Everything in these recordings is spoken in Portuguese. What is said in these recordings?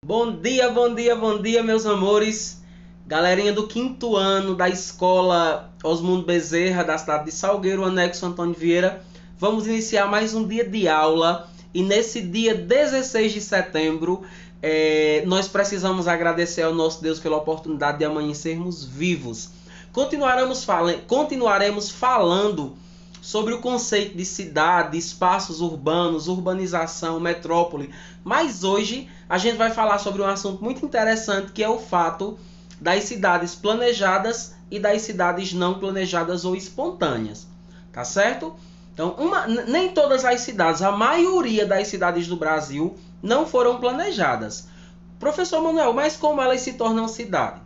Bom dia, bom dia, bom dia, meus amores. Galerinha do quinto ano da escola Osmundo Bezerra, da cidade de Salgueiro, anexo Antônio Vieira. Vamos iniciar mais um dia de aula. E nesse dia 16 de setembro, nós precisamos agradecer ao nosso Deus pela oportunidade de amanhecermos vivos. Continuaremos falando sobre o conceito de cidade, espaços urbanos, urbanização, metrópole. Mas hoje a gente vai falar sobre um assunto muito interessante, que é o fato das cidades planejadas e das cidades não planejadas ou espontâneas. Tá certo? Então, nem todas as cidades, a maioria das cidades do Brasil não foram planejadas. Professor Manuel, mas como elas se tornam cidade?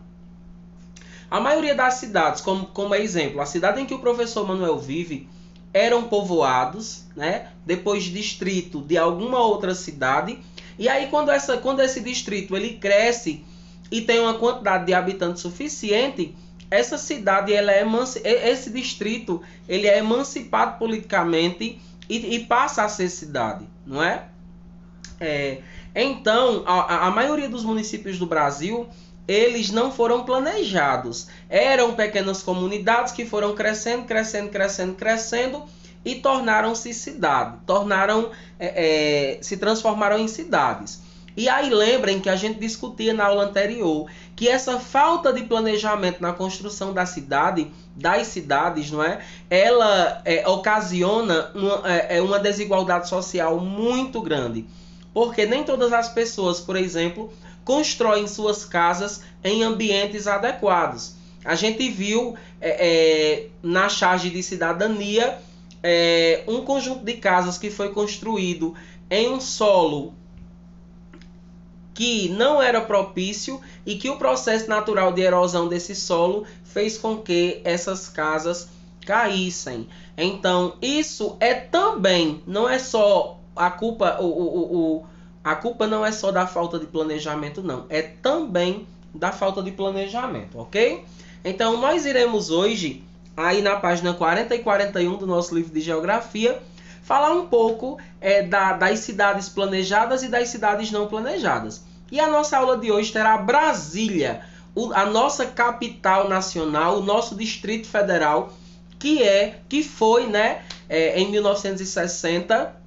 A maioria das cidades, como exemplo, a cidade em que o professor Manuel vive, eram povoados, né? Depois distrito de alguma outra cidade. E aí quando esse distrito ele cresce e tem uma quantidade de habitantes suficiente, essa cidade esse distrito ele é emancipado politicamente e passa a ser cidade, não é? Então, a maioria dos municípios do Brasil, eles não foram planejados. Eram pequenas comunidades que foram crescendo, crescendo, crescendo, crescendo e tornaram-se cidade. Se transformaram em cidades. E aí lembrem que a gente discutia na aula anterior que essa falta de planejamento na construção das cidades, não é? Ela ocasiona uma desigualdade social muito grande. Porque nem todas as pessoas, por exemplo, constroem suas casas em ambientes adequados. A gente viu na charge de cidadania um conjunto de casas que foi construído em um solo que não era propício e que o processo natural de erosão desse solo fez com que essas casas caíssem. Então, isso é também, não é só a culpa, a culpa não é só da falta de planejamento, não. É também da falta de planejamento, ok? Então, nós iremos hoje, aí na página 40 e 41 do nosso livro de Geografia, falar um pouco das cidades planejadas e das cidades não planejadas. E a nossa aula de hoje terá Brasília, a nossa capital nacional, o nosso Distrito Federal, que foi, né, em 1960,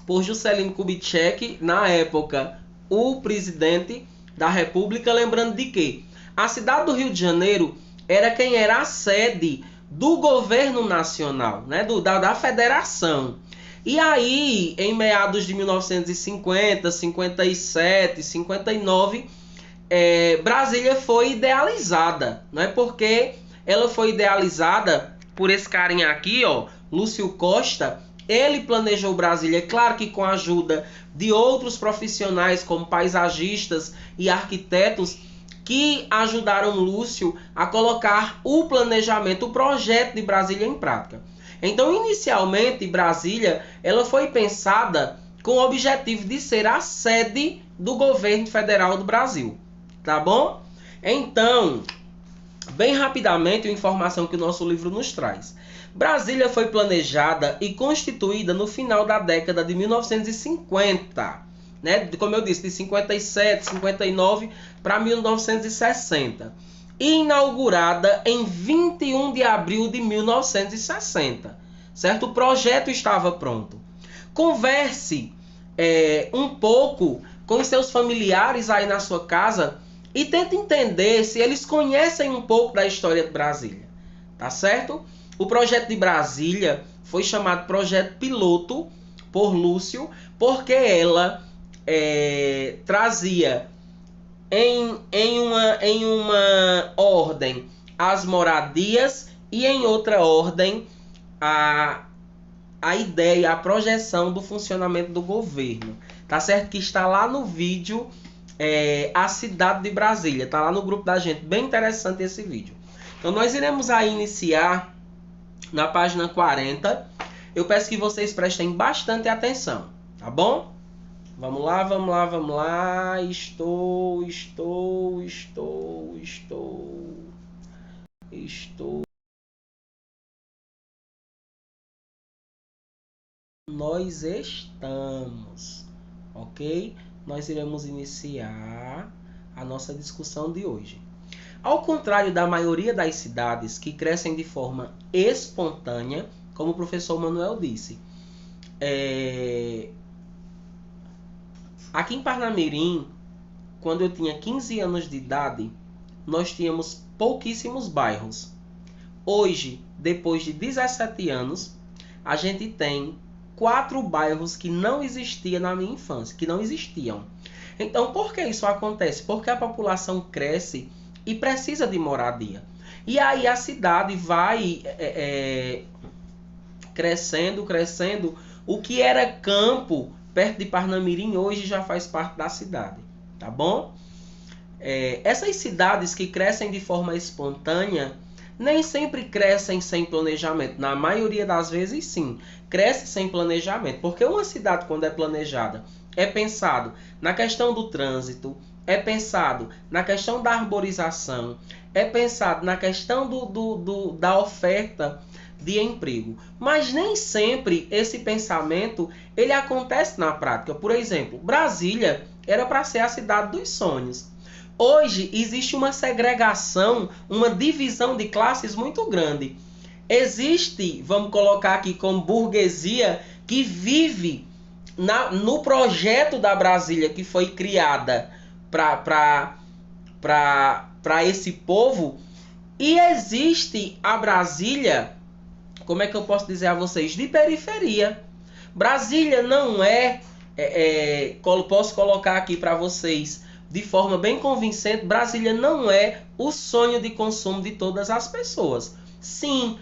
por Juscelino Kubitschek, na época, o presidente da República. Lembrando de que a cidade do Rio de Janeiro era a sede do governo nacional, né, da federação. E aí, em meados de 1950, 57, 59, Brasília foi idealizada, né? Porque ela foi idealizada por esse carinha aqui, ó, Lúcio Costa. Ele planejou Brasília, claro que com a ajuda de outros profissionais como paisagistas e arquitetos que ajudaram Lúcio a colocar o planejamento, o projeto de Brasília em prática. Então, inicialmente, Brasília ela foi pensada com o objetivo de ser a sede do governo federal do Brasil. Tá bom? Então, bem rapidamente, a informação que o nosso livro nos traz. Brasília foi planejada e constituída no final da década de 1950, né? Como eu disse, de 57, 59 para 1960. E inaugurada em 21 de abril de 1960. Certo? O projeto estava pronto. Converse um pouco com os seus familiares aí na sua casa e tente entender se eles conhecem um pouco da história de Brasília. Tá certo? O projeto de Brasília foi chamado Projeto Piloto por Lúcio, porque ela trazia em uma ordem as moradias e em outra ordem a ideia, a projeção do funcionamento do governo. Tá certo? Que está lá no vídeo a cidade de Brasília. Está lá no grupo da gente. Bem interessante esse vídeo. Então nós iremos aí iniciar na página 40. Eu peço que vocês prestem bastante atenção. Tá bom? Vamos lá, vamos lá, vamos lá. Estou. Nós estamos. Ok? nós iremos iniciar a nossa discussão de hoje. Ao contrário da maioria das cidades que crescem de forma espontânea, como o professor Manuel disse, aqui em Parnamirim, quando eu tinha 15 anos de idade, nós tínhamos pouquíssimos bairros. Hoje, depois de 17 anos, a gente tem 4 bairros que não existiam na minha infância, que não existiam. Então, por que isso acontece? Porque a população cresce e precisa de moradia. E aí a cidade vai crescendo. O que era campo perto de Parnamirim hoje já faz parte da cidade, tá bom? Essas cidades que crescem de forma espontânea nem sempre crescem sem planejamento. Na maioria das vezes, sim, cresce sem planejamento. Porque uma cidade, quando é planejada, é pensado na questão do trânsito, é pensado na questão da arborização, é pensado na questão da oferta de emprego. Mas nem sempre esse pensamento ele acontece na prática. Por exemplo, Brasília era para ser a cidade dos sonhos. Hoje existe uma segregação, uma divisão de classes muito grande. Existe, vamos colocar aqui como burguesia, que vive no projeto da Brasília que foi criada para esse povo. E existe a Brasília, como é que eu posso dizer a vocês, de periferia. Brasília não posso colocar aqui para vocês de forma bem convincente, Brasília não é o sonho de consumo de todas as pessoas. Sim,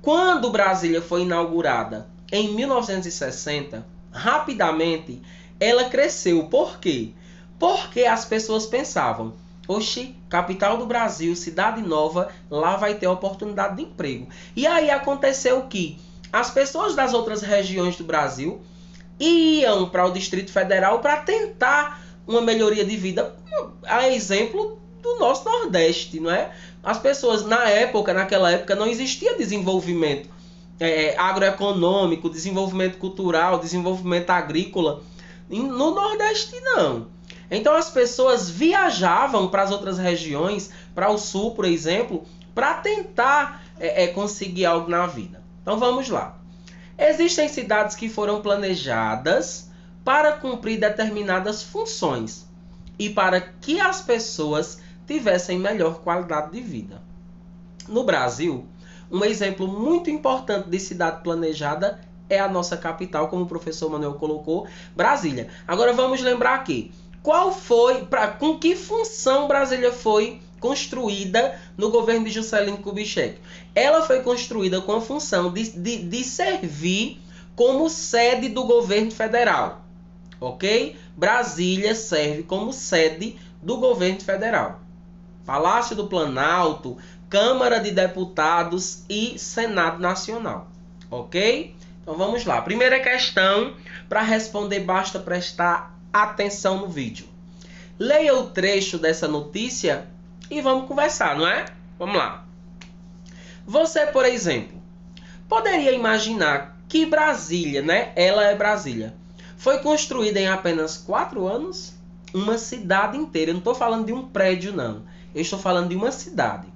quando Brasília foi inaugurada em 1960, rapidamente ela cresceu. Por quê? Porque as pessoas pensavam, oxe, capital do Brasil, cidade nova, lá vai ter oportunidade de emprego. E aí aconteceu que as pessoas das outras regiões do Brasil iam para o Distrito Federal para tentar uma melhoria de vida, a exemplo do nosso Nordeste, não é? As pessoas, naquela época, não existia desenvolvimento agroeconômico, desenvolvimento cultural, desenvolvimento agrícola. No Nordeste, não. Então, as pessoas viajavam para as outras regiões, para o Sul, por exemplo, para tentar conseguir algo na vida. Então, vamos lá. Existem cidades que foram planejadas para cumprir determinadas funções e para que as pessoas tivessem melhor qualidade de vida. No Brasil, um exemplo muito importante de cidade planejada é a nossa capital, como o professor Manuel colocou, Brasília. Agora vamos lembrar aqui, com que função Brasília foi construída no governo de Juscelino Kubitschek? Ela foi construída com a função de servir como sede do governo federal. Ok? Brasília serve como sede do governo federal. Palácio do Planalto, Câmara de Deputados e Senado Nacional. Ok? Então vamos lá. Primeira questão, para responder basta prestar atenção no vídeo. Leia o trecho dessa notícia e vamos conversar, não é? Vamos lá. Você, por exemplo, poderia imaginar que Brasília, né? Ela é Brasília. Foi construída em apenas 4 anos? Uma cidade inteira. Eu não estou falando de um prédio, não. Eu estou falando de uma cidade.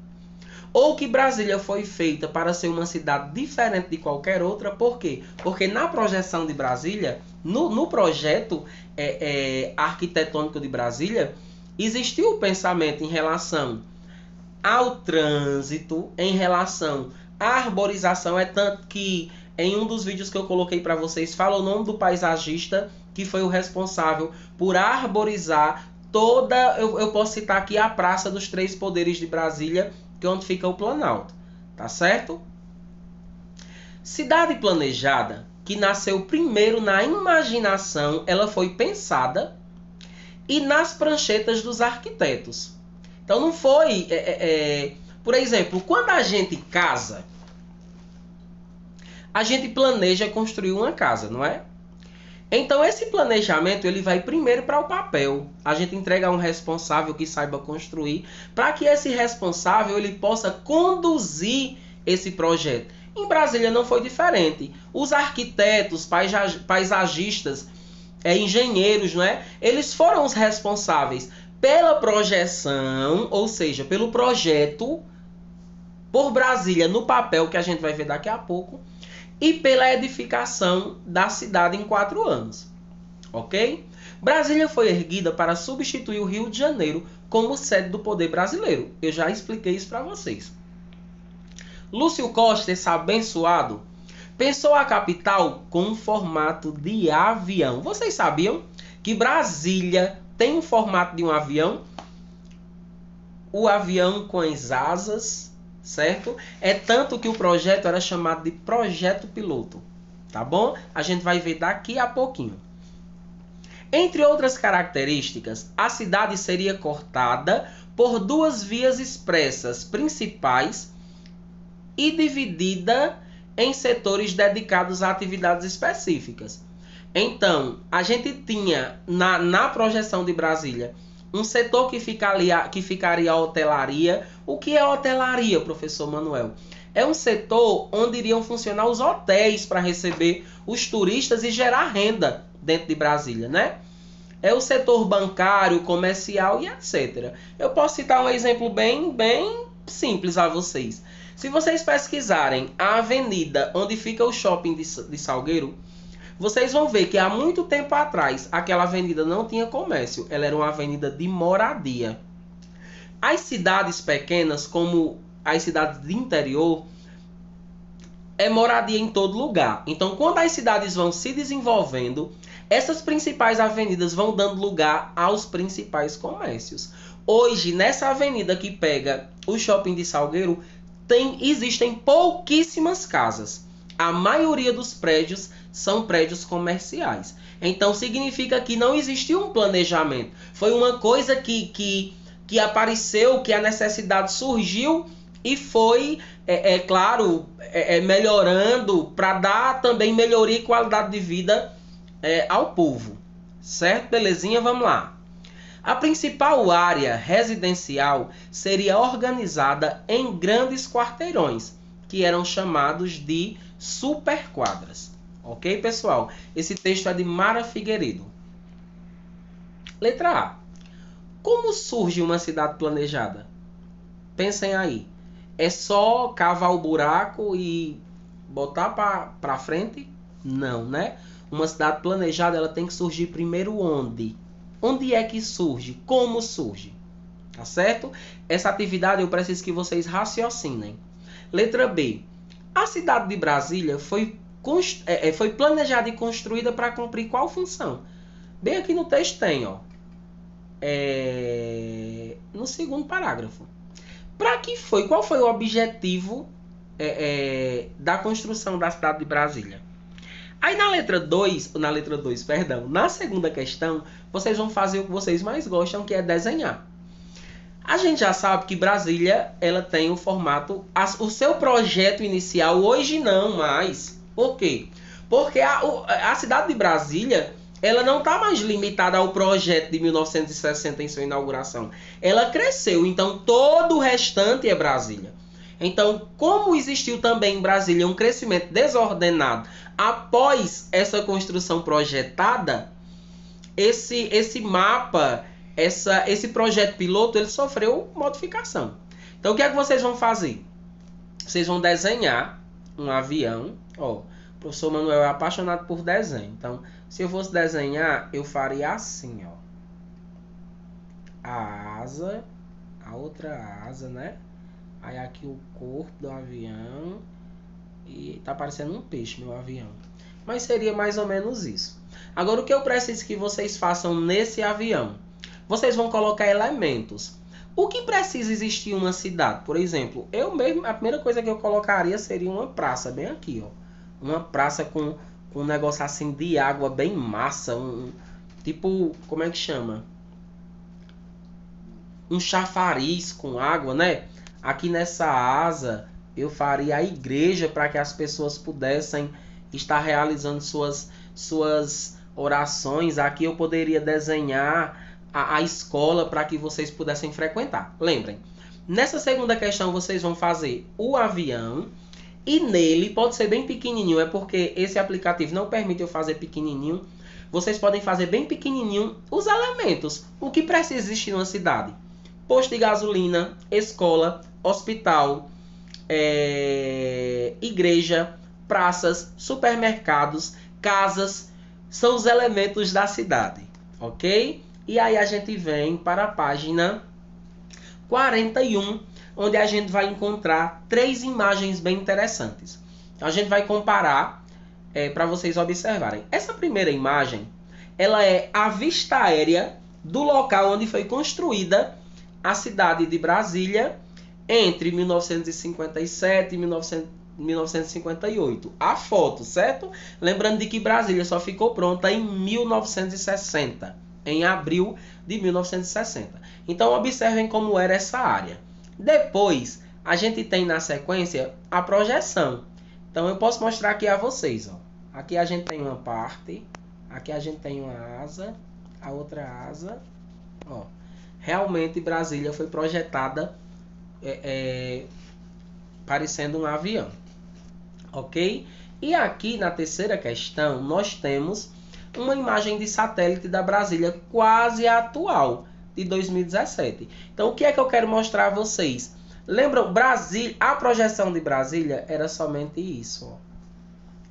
Ou que Brasília foi feita para ser uma cidade diferente de qualquer outra. Por quê? Porque na projeção de Brasília, no projeto arquitetônico de Brasília, existiu o pensamento em relação ao trânsito, em relação à arborização. É tanto que em um dos vídeos que eu coloquei para vocês, fala o nome do paisagista que foi o responsável por arborizar toda... Eu posso citar aqui a Praça dos Três Poderes de Brasília, que é onde fica o Planalto. Tá certo? Cidade planejada, que nasceu primeiro na imaginação, ela foi pensada e nas pranchetas dos arquitetos. Então não foi... Por exemplo, quando a gente casa, a gente planeja construir uma casa, não é? Então esse planejamento ele vai primeiro para o papel. A gente entrega a um responsável que saiba construir, para que esse responsável ele possa conduzir esse projeto. Em Brasília não foi diferente. Os arquitetos, paisagistas, engenheiros, não é? Eles foram os responsáveis pela projeção, ou seja, pelo projeto por Brasília no papel, que a gente vai ver daqui a pouco, e pela edificação da cidade em 4 anos. Ok? Brasília foi erguida para substituir o Rio de Janeiro como sede do poder brasileiro. Eu já expliquei isso para vocês. Lúcio Costa, esse abençoado, pensou a capital com um formato de avião. Vocês sabiam que Brasília tem um formato de um avião? O avião com as asas, certo? É tanto que o projeto era chamado de projeto piloto. Tá bom? A gente vai ver daqui a pouquinho. Entre outras características, a cidade seria cortada por 2 vias expressas principais e dividida em setores dedicados a atividades específicas. Então, a gente tinha na projeção de Brasília um setor que ficaria a hotelaria. O que é hotelaria, professor Manuel? É um setor onde iriam funcionar os hotéis para receber os turistas e gerar renda dentro de Brasília, né? É o setor bancário, comercial e etc. Eu posso citar um exemplo bem simples a vocês. Se vocês pesquisarem a avenida onde fica o shopping de Salgueiro, vocês vão ver que há muito tempo atrás aquela avenida não tinha comércio. Ela era uma avenida de moradia. As cidades pequenas, como as cidades de interior, é moradia em todo lugar. Então, quando as cidades vão se desenvolvendo, essas principais avenidas vão dando lugar aos principais comércios. Hoje, nessa avenida que pega o shopping de Salgueiro, existem pouquíssimas casas. A maioria dos prédios são prédios comerciais. Então, significa que não existiu um planejamento. Foi uma coisa que apareceu, que a necessidade surgiu e foi, claro, melhorando para dar também melhoria e qualidade de vida ao povo. Certo? Belezinha? Vamos lá. A principal área residencial seria organizada em grandes quarteirões, que eram chamados de superquadras. Ok, pessoal? Esse texto é de Mara Figueiredo. Letra A. Como surge uma cidade planejada? Pensem aí. É só cavar o buraco e botar para frente? Não, né? Uma cidade planejada, ela tem que surgir primeiro onde? Onde é que surge? Como surge? Tá certo? Essa atividade eu preciso que vocês raciocinem. Letra B. A cidade de Brasília foi planejada e construída para cumprir qual função? Bem aqui no texto tem, ó. No segundo parágrafo. Para que foi? Qual foi o objetivo da construção da cidade de Brasília? Aí na segunda questão, vocês vão fazer o que vocês mais gostam, que é desenhar. A gente já sabe que Brasília, ela tem o formato, o seu projeto inicial, hoje não mais. Por quê? Porque a cidade de Brasília, ela não está mais limitada ao projeto de 1960 em sua inauguração. Ela cresceu, então todo o restante é Brasília. Então, como existiu também em Brasília um crescimento desordenado após essa construção projetada, esse mapa, esse projeto piloto, ele sofreu modificação. Então, o que é que vocês vão fazer? Vocês vão desenhar um avião. Ó, o professor Manuel é apaixonado por desenho. Então, se eu fosse desenhar, eu faria assim, ó. A asa, a outra asa, né? Aí aqui o corpo do avião. E tá parecendo um peixe, meu avião. Mas seria mais ou menos isso. Agora, o que eu preciso que vocês façam nesse avião? Vocês vão colocar elementos. O que precisa existir em uma cidade? Por exemplo, eu mesmo, a primeira coisa que eu colocaria seria uma praça, bem aqui, ó. Uma praça com um negócio assim de água bem massa. Tipo, como é que chama? Um chafariz com água, né? Aqui nessa asa, eu faria a igreja para que as pessoas pudessem estar realizando suas orações. Aqui eu poderia desenhar a escola para que vocês pudessem frequentar. Lembrem, nessa segunda questão vocês vão fazer o avião e nele pode ser bem pequenininho, é porque esse aplicativo não permite eu fazer pequenininho, vocês podem fazer bem pequenininho os elementos. O que precisa existir numa cidade? Posto de gasolina, escola, hospital, igreja, praças, supermercados, casas, são os elementos da cidade, ok? E aí a gente vem para a página 41, onde a gente vai encontrar 3 imagens bem interessantes. A gente vai comparar para vocês observarem. Essa primeira imagem, ela é a vista aérea do local onde foi construída a cidade de Brasília entre 1957 e 1958. A foto, certo? Lembrando de que Brasília só ficou pronta em 1960, em abril de 1960. Então, observem como era essa área. Depois, a gente tem na sequência a projeção. Então, eu posso mostrar aqui a vocês. Ó. Aqui a gente tem uma parte, aqui a gente tem uma asa, a outra asa. Ó. Realmente, Brasília foi projetada parecendo um avião. Ok? E aqui na terceira questão, nós temos uma imagem de satélite da Brasília quase atual, de 2017. Então, o que é que eu quero mostrar a vocês? Lembram, Brasília, a projeção de Brasília era somente isso. Ó.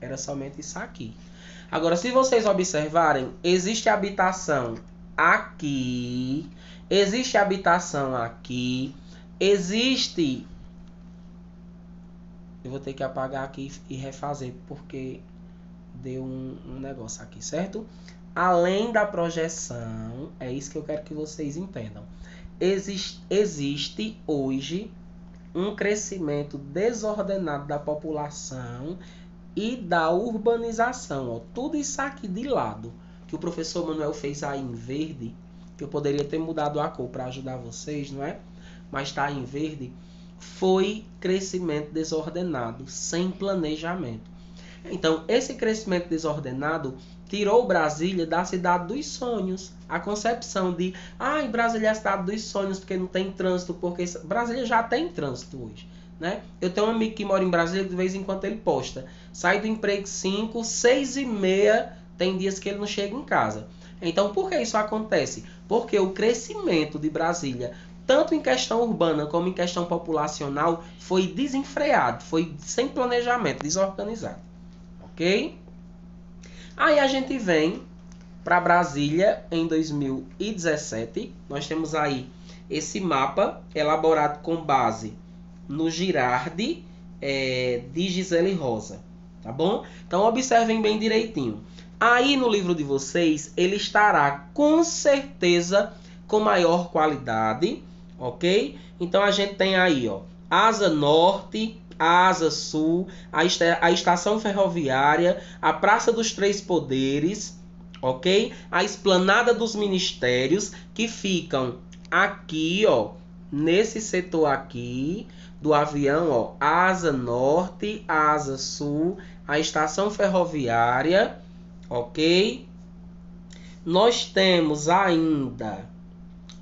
Era somente isso aqui. Agora, se vocês observarem, existe habitação aqui, existe habitação aqui, existe... Eu vou ter que apagar aqui e refazer, porque deu um negócio aqui, certo? Além da projeção, é isso que eu quero que vocês entendam. Existe hoje um crescimento desordenado da população e da urbanização. Ó. Tudo isso aqui de lado, que o professor Manuel fez aí em verde, que eu poderia ter mudado a cor para ajudar vocês, não é? Mas está em verde. Foi crescimento desordenado, sem planejamento. Então, esse crescimento desordenado tirou Brasília da cidade dos sonhos. A concepção de, Brasília é a cidade dos sonhos porque não tem trânsito, porque Brasília já tem trânsito hoje. Né? Eu tenho um amigo que mora em Brasília, de vez em quando ele posta. Sai do emprego 5, 6h30, tem dias que ele não chega em casa. Então, por que isso acontece? Porque o crescimento de Brasília, tanto em questão urbana como em questão populacional, foi desenfreado, foi sem planejamento, desorganizado. Ok? Aí a gente vem para Brasília em 2017. Nós temos aí esse mapa elaborado com base no Girardi de Gisele Rosa. Tá bom? Então observem bem direitinho. Aí no livro de vocês, ele estará com certeza com maior qualidade. Ok? Então a gente tem aí, ó, Asa Norte, a Asa Sul, a Estação Ferroviária, a Praça dos Três Poderes, ok? A Esplanada dos Ministérios, que ficam aqui, ó, nesse setor aqui do avião, ó, a Asa Norte, a Asa Sul, a Estação Ferroviária, ok? Nós temos ainda...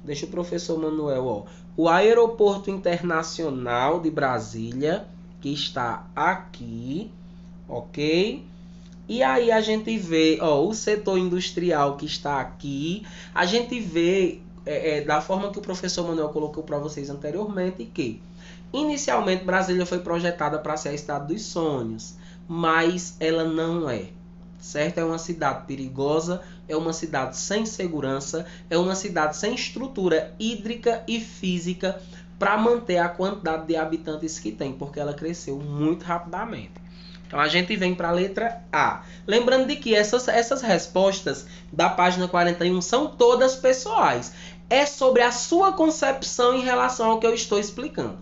Deixa o professor Manuel, ó. O Aeroporto Internacional de Brasília, que está aqui, ok? E aí a gente vê, ó, o setor industrial que está aqui. A gente vê, da forma que o professor Manuel colocou para vocês anteriormente, que inicialmente Brasília foi projetada para ser a cidade dos sonhos, mas ela não é. Certo? É uma cidade perigosa, é uma cidade sem segurança, é uma cidade sem estrutura hídrica e física para manter a quantidade de habitantes que tem, porque ela cresceu muito rapidamente. Então a gente vem para a letra A. Lembrando de que essas respostas da página 41 são todas pessoais. É sobre a sua concepção em relação ao que eu estou explicando.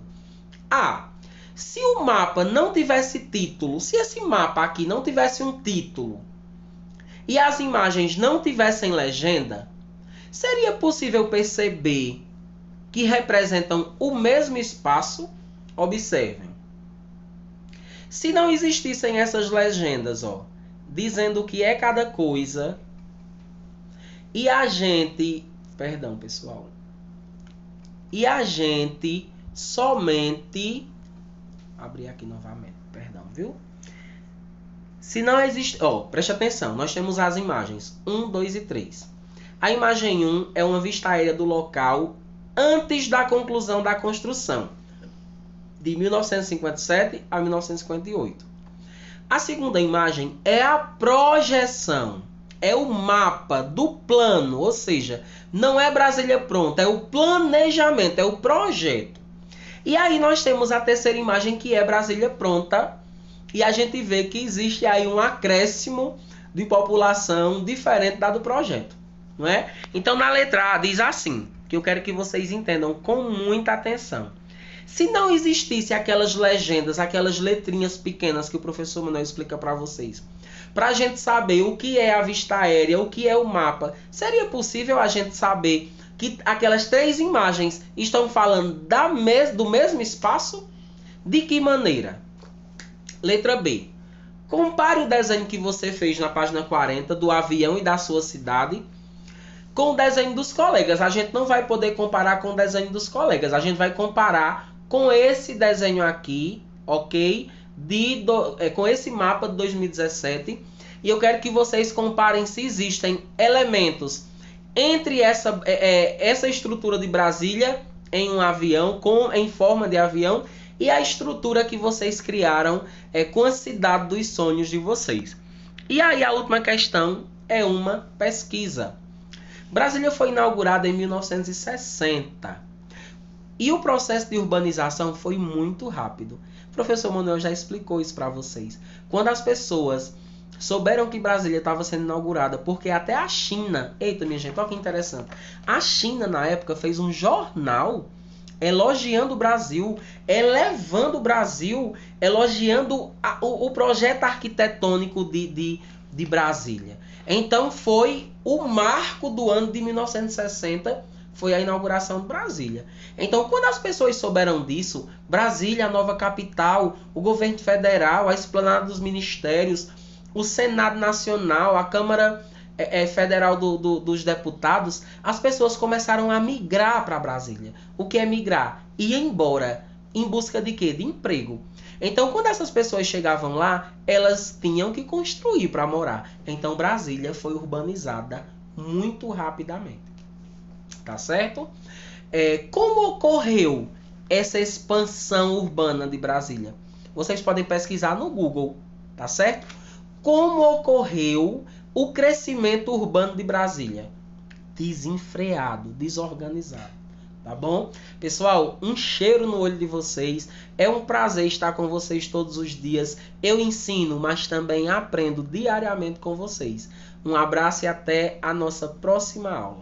A. Se o mapa não tivesse título, se esse mapa aqui não tivesse um título, e as imagens não tivessem legenda, seria possível perceber que representam o mesmo espaço? Observem. Se não existissem essas legendas, ó, dizendo o que é cada coisa, e a gente... Perdão, pessoal. E a gente somente... Abrir aqui novamente, perdão, viu? Se não existe... preste atenção, nós temos as imagens 1, 2 e 3. A imagem 1 é uma vista aérea do local antes da conclusão da construção, de 1957 a 1958. A segunda imagem é a projeção, é o mapa do plano, ou seja, não é Brasília pronta, é o planejamento, é o projeto. E aí nós temos a terceira imagem, que é Brasília pronta, e a gente vê que existe aí um acréscimo de população diferente da do projeto, não é? Então na letra A diz assim, que eu quero que vocês entendam com muita atenção. Se não existisse aquelas legendas, aquelas letrinhas pequenas que o professor Manuel explica para vocês, para a gente saber o que é a vista aérea, o que é o mapa, seria possível a gente saber que aquelas três imagens estão falando do mesmo espaço? De que maneira? Letra B. Compare o desenho que você fez na página 40 do avião e da sua cidade com o desenho dos colegas. A gente não vai poder comparar com o desenho dos colegas. A gente vai comparar com esse desenho aqui, ok? Com esse mapa de 2017. E eu quero que vocês comparem se existem elementos entre essa estrutura de Brasília em um avião, em forma de avião, e a estrutura que vocês criaram com a cidade dos sonhos de vocês. E aí a última questão é uma pesquisa. Brasília foi inaugurada em 1960 e o processo de urbanização foi muito rápido. O professor Manuel já explicou isso para vocês. Quando as pessoas souberam que Brasília estava sendo inaugurada, porque até a China... Eita, minha gente, olha que interessante. A China, na época, fez um jornal elogiando o Brasil, elevando o Brasil, elogiando o projeto arquitetônico de Brasília. Então foi o marco do ano de 1960, foi a inauguração de Brasília. Então quando as pessoas souberam disso, Brasília, a nova capital, o governo federal, a esplanada dos ministérios, o Senado Nacional, a Câmara Federal dos Deputados, as pessoas começaram a migrar para Brasília. O que é migrar? Ir embora. Em busca de quê? De emprego. Então, quando essas pessoas chegavam lá, elas tinham que construir para morar. Então, Brasília foi urbanizada muito rapidamente. Tá certo? Como ocorreu essa expansão urbana de Brasília? Vocês podem pesquisar no Google, tá certo? Como ocorreu o crescimento urbano de Brasília? Desenfreado, desorganizado. Tá bom? Pessoal, um cheiro no olho de vocês. É um prazer estar com vocês todos os dias. Eu ensino, mas também aprendo diariamente com vocês. Um abraço e até a nossa próxima aula.